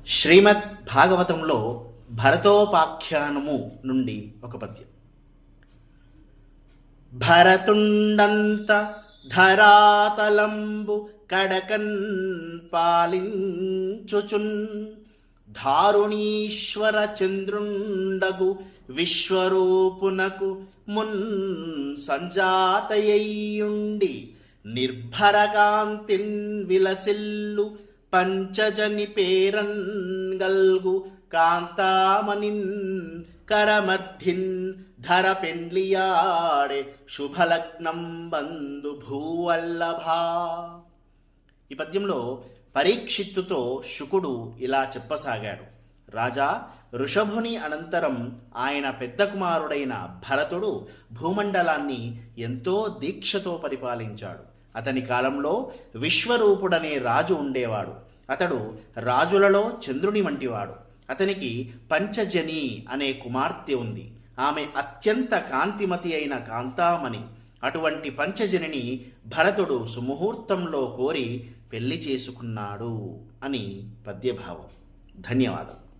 శ్రీమద్ భాగవతంలో భరతోపాఖ్యానము నుండి ఒక పద్యం. భరతుండంత ధరాతలంబు కడకన్ పాలించుచున్ ధారుణీశ్వర చంద్రుండగు విశ్వరూపునకు మున్ సంజాతయ్యుండి నిర్భరకాంతిన్ విలసిల్లు పంచజని పేరన్ గల్గు కాంతామనిన్ కరమర్థిన్ ధర పెండ్లియాడే శుభలగ్నం బంధు భూవల్లభా. ఈ పద్యంలో పరీక్షిత్తుతో శుకుడు ఇలా చెప్పసాగాడు. రాజా, ఋషభుని అనంతరం ఆయన పెద్ద కుమారుడైన భరతుడు భూమండలాన్ని ఎంతో దీక్షతో పరిపాలించాడు. అతని కాలంలో విశ్వరూపుడనే రాజు ఉండేవాడు. అతడు రాజులలో చంద్రుని వంటివాడు. అతనికి పంచజని అనే కుమార్తె ఉంది. ఆమె అత్యంత కాంతిమతి అయిన కాంతామణి. అటువంటి పంచజనిని భరతుడు సుముహూర్తంలో కోరి పెళ్లి చేసుకున్నాడు అని పద్యభావం. ధన్యవాదం.